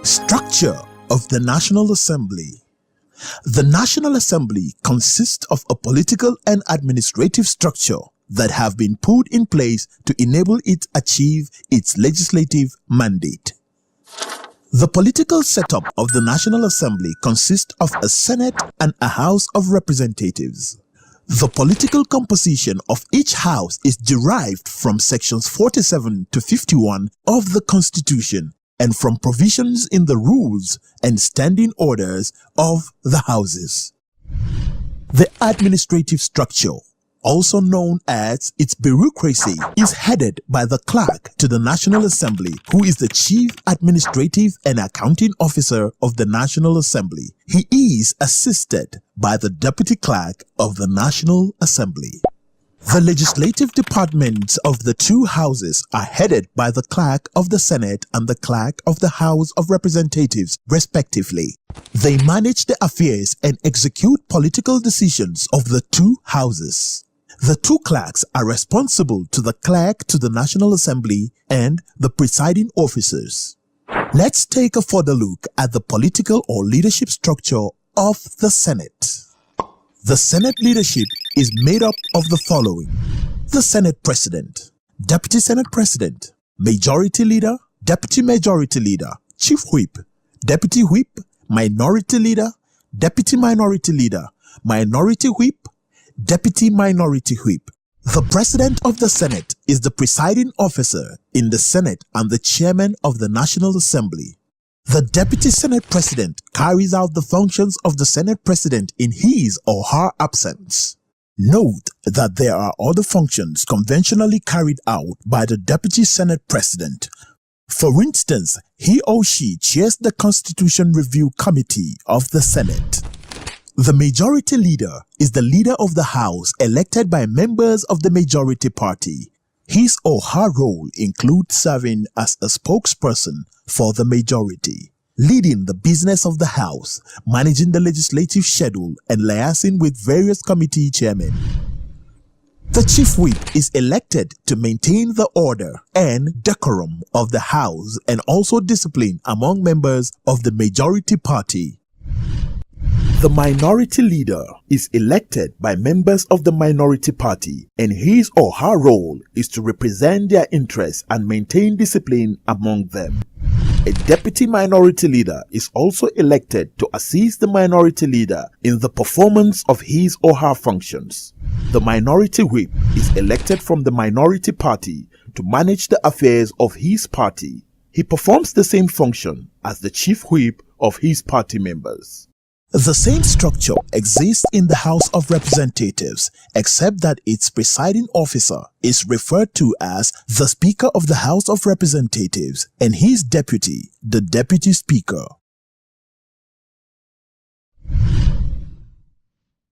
Structure of the National Assembly. The National Assembly consists of a political and administrative structure that have been put in place to enable it achieve its legislative mandate. The political setup of the National Assembly consists of a Senate and a House of Representatives. The political composition of each house is derived from sections 47 to 51 of the Constitution and from provisions in the rules and standing orders of the houses. The administrative structure, also known as its bureaucracy, is headed by the clerk to the National Assembly, who is the chief administrative and accounting officer of the National Assembly. He is assisted by the deputy clerk of the National Assembly. The legislative departments of the two houses are headed by the clerk of the Senate and the clerk of the House of Representatives, respectively. They manage the affairs and execute political decisions of the two houses. The two clerks are responsible to the clerk to the National Assembly and the presiding officers. Let's take a further look at the political or leadership structure of the Senate. The Senate leadership is made up of the following: the Senate President, Deputy Senate President, Majority Leader, Deputy Majority Leader, Chief Whip, Deputy Whip, Minority Leader, Deputy Minority Leader, Minority Whip, Deputy Minority Whip. The President of the Senate is the presiding officer in the Senate and the Chairman of the National Assembly. The Deputy Senate President carries out the functions of the Senate President in his or her absence. Note that there are other functions conventionally carried out by the Deputy Senate President. For instance, he or she chairs the Constitution Review Committee of the Senate. The Majority Leader is the leader of the House elected by members of the majority party. His or her role includes serving as a spokesperson for the majority, leading the business of the House, managing the legislative schedule, and liaising with various committee chairmen. The Chief Whip is elected to maintain the order and decorum of the House and also discipline among members of the majority party. The Minority Leader is elected by members of the minority party, and his or her role is to represent their interests and maintain discipline among them. A Deputy Minority Leader is also elected to assist the Minority Leader in the performance of his or her functions. The Minority Whip is elected from the minority party to manage the affairs of his party. He performs the same function as the Chief Whip of his party members. The same structure exists in the House of Representatives, except that its presiding officer is referred to as the Speaker of the House of Representatives and his deputy, the Deputy Speaker.